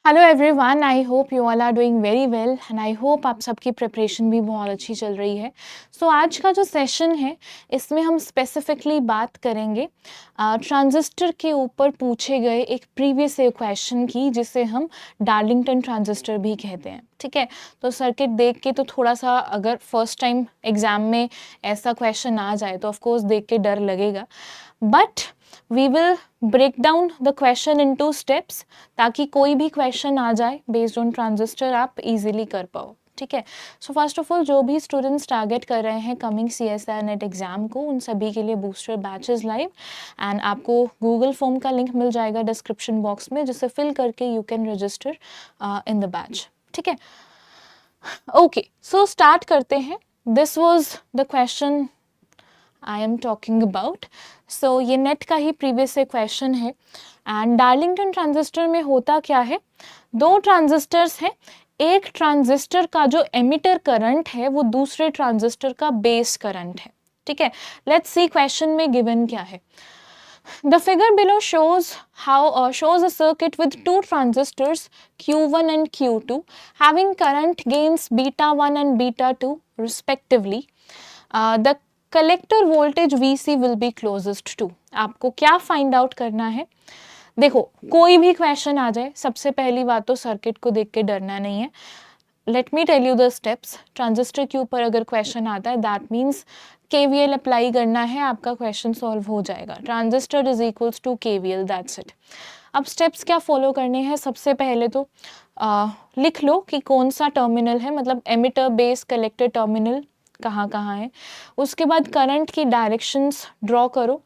Hello everyone, I hope you all are doing very well and I hope आप सबकी preparation भी बहुत अच्छी चल रही है। आज का जो सेशन है इसमें हम स्पेसिफिकली बात करेंगे ट्रांजिस्टर के ऊपर पूछे गए एक प्रीवियस क्वेश्चन की, जिसे हम डार्लिंगटन ट्रांजिस्टर भी कहते हैं। ठीक है, तो सर्किट देख के तो थोड़ा सा, अगर फर्स्ट टाइम एग्जाम में ऐसा क्वेश्चन आ जाए तो ऑफकोर्स देख के डर लगेगा, but we will break down the question in two steps, ताकि कोई भी क्वेश्चन आ जाए बेस्ड ऑन ट्रांजिस्टर आप इजीली कर पाओ। ठीक है, सो फर्स्ट ऑफ ऑल जो भी स्टूडेंट्स टारगेट कर रहे हैं कमिंग CSIR नेट एग्जाम को, उन सभी के लिए बूस्टर बैचेस लाइव, एंड आपको गूगल फॉर्म का लिंक मिल जाएगा डिस्क्रिप्शन बॉक्स में, जिसे फिल करके you can register in the batch. ठीक है, ओके, सो स्टार्ट करते हैं। This was the question I am talking about. So ये नेट का ही प्रीवियस से क्वेश्चन है। एंड डार्लिंगटन ट्रांजिस्टर में होता क्या है, दो ट्रांजिस्टर्स हैं, एक ट्रांजिस्टर का जो एमिटर करंट है वो दूसरे ट्रांजिस्टर का बेस करंट है। ठीक है, लेट्स सी क्वेश्चन में गिवन क्या है। The figure below shows a circuit with two transistors Q1 and Q2 having current gains beta 1 and beta 2 respectively. The collector voltage VC will be closest to. आपको क्या find out करना है? देखो, कोई भी क्वेश्चन आ जाए, सबसे पहली बात तो सर्किट को देख के डरना नहीं है। Let me tell you the steps. Transistor के ऊपर अगर क्वेश्चन आता है, दैट मीन्स KVL अप्लाई करना है, आपका क्वेश्चन सॉल्व हो जाएगा। Transistor is equals to KVL, that's it. अब स्टेप्स क्या फॉलो करने हैं? सबसे पहले तो लिख लो कि कौन सा टर्मिनल है, मतलब एमिटर बेस कलेक्टर टर्मिनल कहाँ कहाँ है। उसके बाद करंट की डायरेक्शंस ड्रॉ करो,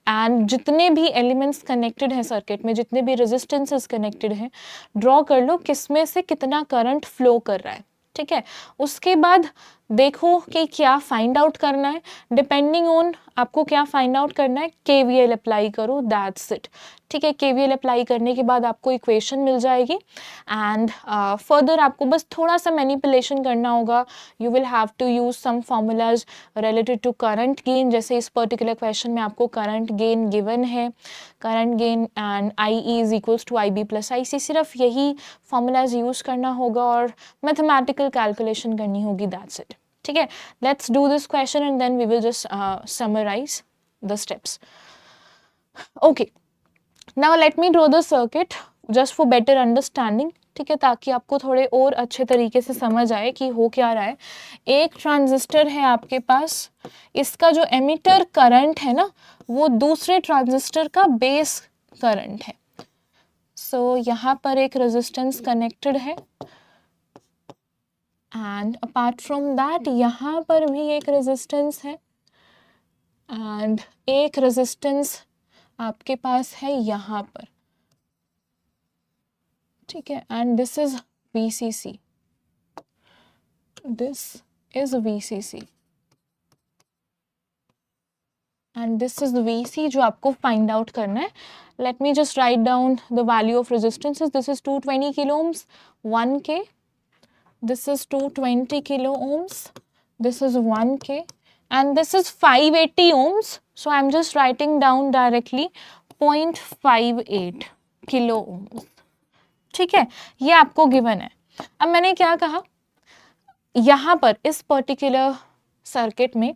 एंड जितने भी एलिमेंट्स कनेक्टेड हैं सर्किट में, जितने भी रेजिस्टेंसेस कनेक्टेड हैं, ड्रॉ कर लो किसमें से कितना करंट फ्लो कर रहा है। ठीक है, उसके बाद देखो कि क्या फाइंड आउट करना है। डिपेंडिंग ऑन आपको क्या फाइंड आउट करना है, KVL अप्लाई करो, दैट्स इट। ठीक है, KVL अप्लाई करने के बाद आपको इक्वेशन मिल जाएगी, एंड फर्दर आपको बस थोड़ा सा मैनिपुलेशन करना होगा। You will have to use some formulas related to current gain, जैसे इस पर्टिकुलर क्वेश्चन में आपको करंट गेन गिवन है, current gain and IE is equals to IB plus IC। सिर्फ यही फॉर्मूलाज यूज करना होगा और मैथमेटिकल कैलकुलेशन करनी होगी, दैट्स इट। ठीक है, let's do this question and then we will just summarise the steps. Okay, now let me draw the circuit just for better understanding. ठीक है, ताकि आपको थोड़े और अच्छे तरीके से समझ आए कि हो क्या रहा है। एक ट्रांजिस्टर है आपके पास, इसका जो एमिटर करंट है ना, वो दूसरे ट्रांजिस्टर का बेस करंट है। सो यहाँ पर एक रेजिस्टेंस कनेक्टेड है, एंड अपार्ट फ्रॉम दैट यहाँ पर भी एक रेजिस्टेंस है, एंड एक रेजिस्टेंस आपके पास है यहाँ पर। ठीक है, and this is VCC, this is VCC and this is VC जो आपको फाइंड आउट करना है। Let me just write down the value of resistances. This is 220 kilo ohms, 1K, this is 220 kilo ohms, this is 1K, and this is 580 ohms, so I'm just writing down directly 0.58 kilo ohms. ठीक है, ये आपको given है। अब मैंने क्या कहा, यहाँ पर इस पर्टिकुलर सर्किट में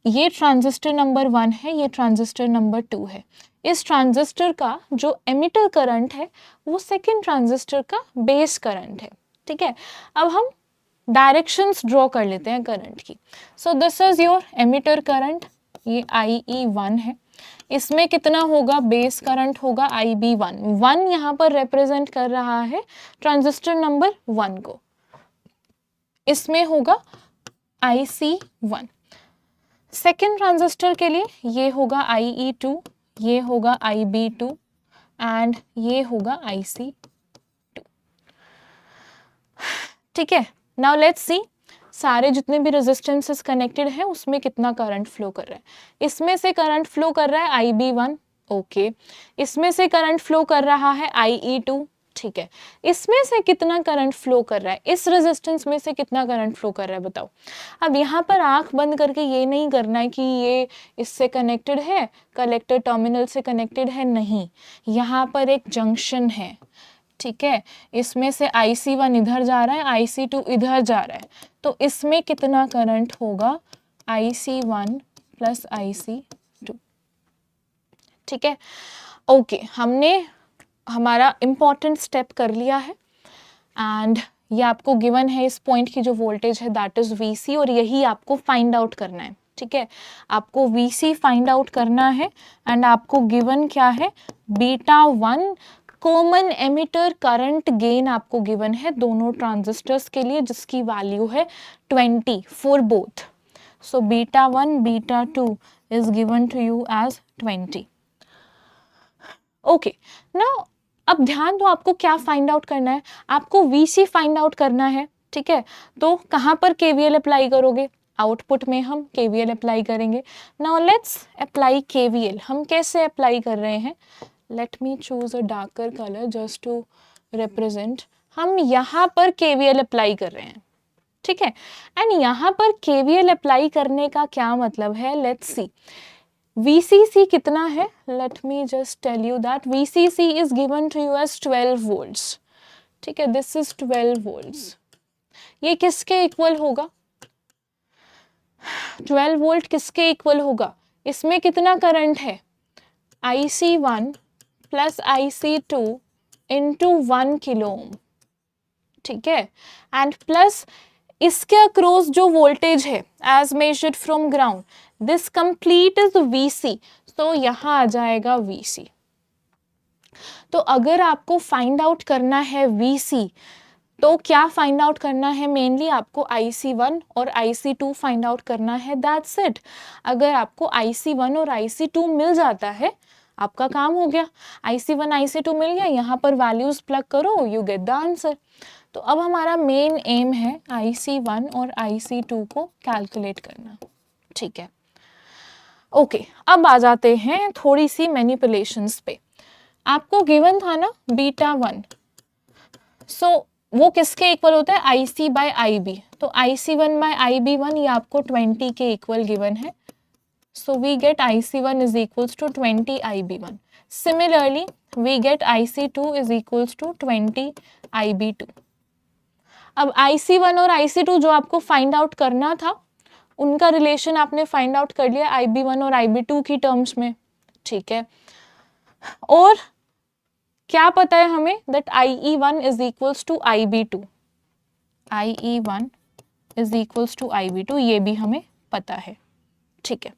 ये ट्रांजिस्टर नंबर 1 है, ये ट्रांजिस्टर नंबर 2 है। इस ट्रांजिस्टर का जो एमिटर करंट है वो सेकेंड ट्रांजिस्टर का बेस करंट है। ठीक है, अब हम डायरेक्शंस ड्रॉ कर लेते हैं करंट की। So this is your emitter current, ये IE1 है। इसमें कितना होगा, बेस करंट होगा IB1। 1 यहाँ पर रिप्रेजेंट कर रहा है ट्रांजिस्टर नंबर 1 को, इसमें होगा IC1। सेकेंड ट्रांजिस्टर के लिए ये होगा IE2, ये होगा IB2 एंड ये होगा IC2। ठीक है, नाउ लेट्स सी सारे जितने भी रेजिस्टेंसेस कनेक्टेड हैं उसमें कितना करंट फ्लो कर रहा है। इसमें से करंट फ्लो कर रहा है IB1, ओके। इसमें से करंट फ्लो कर रहा है IE2, ठीक है। इसमें से कितना करंट फ्लो कर रहा है, इस रेजिस्टेंस में से कितना करंट फ्लो कर रहा है बताओ। अब यहाँ पर आंख बंद करके ये नहीं करना है कि ये इससे कनेक्टेड है, कलेक्टर टर्मिनल से कनेक्टेड है, नहीं। यहाँ पर एक जंक्शन है, ठीक है, इसमें से IC1 इधर जा रहा है, IC2 इधर जा रहा है, तो इसमें कितना करंट होगा, IC1 प्लस IC2। ठीक है, ओके, हमने हमारा इम्पॉर्टेंट स्टेप कर लिया है एंड ये आपको गिवन है, इस पॉइंट की जो वोल्टेज है दैट इज VC, और यही आपको फाइंड आउट करना है। ठीक है, आपको VC फाइंड आउट करना है एंड आपको गिवन क्या है, β1 कॉमन एमिटर करंट गेन आपको गिवन है दोनों ट्रांजिस्टर्स के लिए, जिसकी वैल्यू है 20 for both. So β1 β2 is given to you as 20। Okay, now अब ध्यान दो, आपको क्या फाइंड आउट करना है, आपको VC फाइंड आउट करना है। ठीक है, तो कहाँ पर KVL अप्लाई करोगे, आउटपुट में हम KVL अप्लाई करेंगे। Now let's apply KVL। हम कैसे अप्लाई कर रहे हैं, let me choose a darker colour just to represent. हम यहाँ पर KVL अप्लाई कर रहे हैं। ठीक है, एंड यहाँ पर KVL अप्लाई करने का क्या मतलब है, लेट्स सी। VCC कितना है, let me just tell you that VCC is given to you as 12 volts. ठीक है, दिस इज 12 वोल्ट्स। ये किसके इक्वल होगा, 12 वोल्ट किसके इक्वल होगा, इसमें कितना करंट है, IC1 plus IC2 into 1 kilo ohm. ठीक है, एंड प्लस इसके अक्रॉस जो वोल्टेज है as measured from ground, this complete is VC, तो यहाँ आ जाएगा VC। तो अगर आपको फाइंड आउट करना है VC, तो क्या फाइंड आउट करना है, मेनली आपको IC1 और IC2 फाइंड आउट करना है, दैट्स इट। अगर आपको IC1 और IC2 मिल जाता है, आपका काम हो गया। IC1 IC2 मिल गया, यहाँ पर वैल्यूज प्लग करो, यू गेट द आंसर। तो अब हमारा मेन एम है IC1 और IC2 को कैलकुलेट करना। ठीक है, ओके, अब आ जाते हैं थोड़ी सी मैनिपुलेशंस पे। आपको गिवन था ना β1, सो वो किसके इक्वल होता है, IC बाय IB। तो IC1 बाय IB1 ये आपको 20 के इक्वल गिवन है, so we get IC1 is equals to 20 IB1। Similarly we get IC2 is equals to 20 IB2। अब IC1 और IC2 जो आपको फाइंड आउट करना था, उनका रिलेशन आपने फाइंड आउट कर लिया IB1 और IB2 की टर्म्स में। ठीक है, और क्या पता है हमें, that IE1 is equals to IB2, IE1 is equals to IB2, ये भी हमें पता है। ठीक है,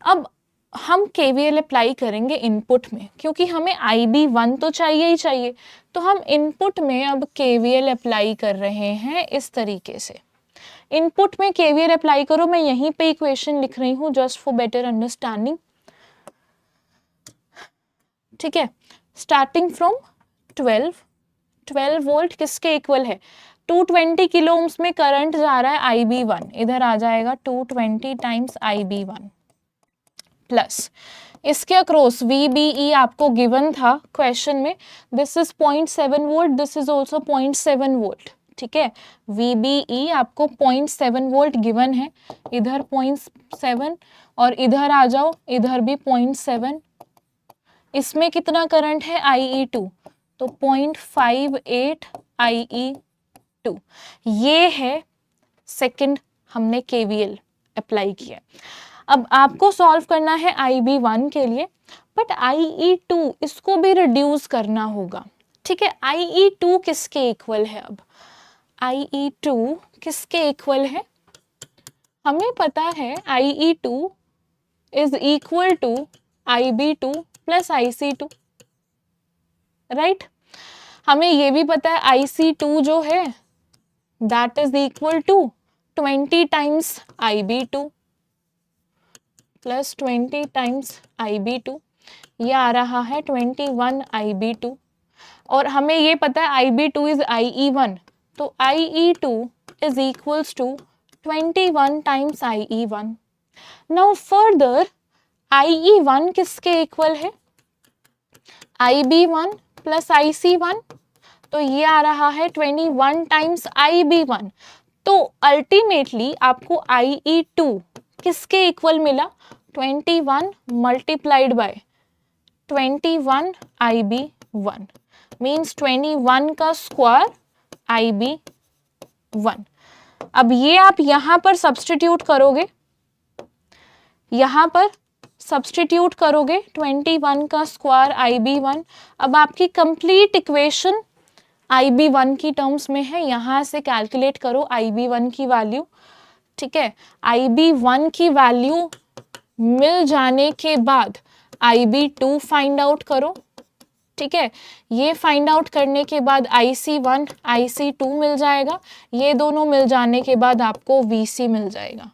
अब हम KVL अप्लाई करेंगे इनपुट में, क्योंकि हमें IB1 तो चाहिए ही चाहिए, तो हम इनपुट में अब KVL अप्लाई कर रहे हैं इस तरीके से। इनपुट में KVL अप्लाई करो, मैं यहीं पे इक्वेशन लिख रही हूँ जस्ट फॉर बेटर अंडरस्टैंडिंग। ठीक है, स्टार्टिंग फ्रॉम 12 वोल्ट किसके इक्वल है, 220 किलो ओम्स में करंट जा रहा है IB1, इधर आ जाएगा 220 टाइम्स IB1 प्लस इसके अक्रॉस VBE आपको गिवन था क्वेश्चन में, this is 0.7 volt, this is also 0.7 volt. ठीक है, VBE आपको 0.7 वोल्ट गिवन है, इधर 0.7 और इधर आ जाओ, इधर भी 0.7। इसमें कितना करंट है IE2, तो 0.58 IE2। ये है सेकंड हमने KVL अप्लाई किया। अब आपको सॉल्व करना है IB1 के लिए, बट IE2 इसको भी रिड्यूस करना होगा। ठीक है, IE2 किसके इक्वल है, अब IE2 किसके इक्वल है, हमें पता है IE2 is equal to IB2 plus IC2, right. हमें ये भी पता है IC2 जो है that is equal to 20 times IB2 plus 20 times IB2, ये आ रहा है 21 IB2, और हमें ये पता है IB2 इज IE1, तो IE2 is equals to 21 times IE1। Now further IE1 किसके इक्वल है, IB1 प्लस IC1, तो ये आ रहा है 21 टाइम्स IB1। तो अल्टीमेटली आपको IE2 किसके इक्वल मिला, 21 मल्टीप्लाइड बाय 21 IB1, मीन्स 21 का स्क्वायर IB1। अब ये आप यहाँ पर सब्सटीट्यूट करोगे, यहाँ पर सब्सटीट्यूट करोगे 21 का स्क्वायर IB1। अब आपकी कंप्लीट इक्वेशन IB1 की टर्म्स में है, यहाँ से कैलकुलेट करो IB1 की वैल्यू। ठीक है, IB1 की वैल्यू मिल जाने के बाद IB2 फाइंड आउट करो। ठीक है, ये फाइंड आउट करने के बाद IC1 IC2 मिल जाएगा, ये दोनों मिल जाने के बाद आपको VC मिल जाएगा।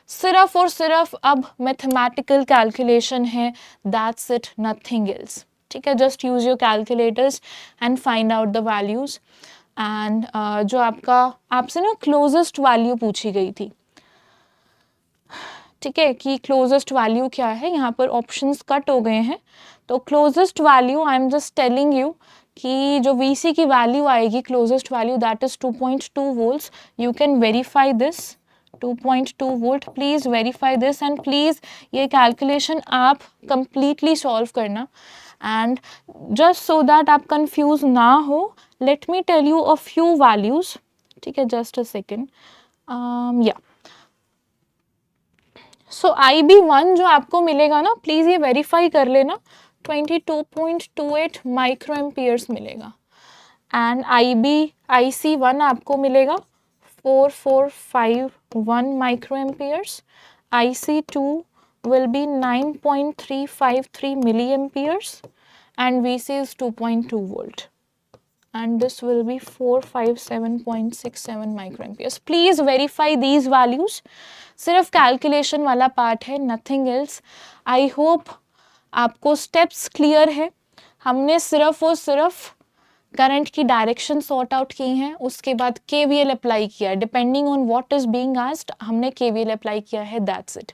सिर्फ और सिर्फ अब मैथमेटिकल कैलकुलेशन है, दैट्स इट, नथिंग एल्स। ठीक है, just use your calculators and find out the values. And जो आपसे ना क्लोजेस्ट वैल्यू पूछी गई थी, ठीक है, कि क्लोजेस्ट वैल्यू क्या है, यहाँ पर ऑप्शंस कट हो गए हैं, तो closest value I am just telling you कि जो VC की वैल्यू आएगी, closest value, that is 2.2 volts. You can verify this, 2.2 volt, please verify this and please ये कैलकुलेशन आप कंप्लीटली सॉल्व करना। एंड जस्ट सो दैट आप confuse ना हो, let me tell you a few values. ठीक है, just a second, या सो IB1 जो आपको मिलेगा ना, प्लीज ये वेरीफाई कर लेना, 22.28 माइक्रो एम्पियर्स मिलेगा। एंड IC1 आपको मिलेगा 4451 micro amperes. IC2 will be 9.353 milliamperes and VC is 2.2 volt and this will be 457.67 microamperes. Please verify these values. सिर्फ कैलकुलेशन वाला पार्ट है, नथिंग एल्स। आई होप आपको स्टेप्स क्लियर है। हमने सिर्फ और सिर्फ करंट की डायरेक्शन सॉर्ट आउट की हैं, उसके बाद KVL अप्लाई किया, depending on what is being asked हमने KVL अप्लाई किया है, that's it.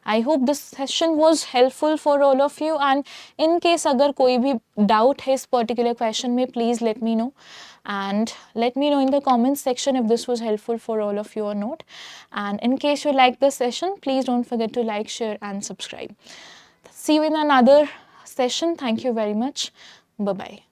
I hope this session was helpful for all of you and in case अगर कोई भी डाउट है इस पर्टिकुलर क्वेश्चन में, please let me know and let me know in the comments section if this was helpful for all of you or not. And in case you like this session, please don't forget to like, share and subscribe. See you in another session. Thank you very much. Bye bye.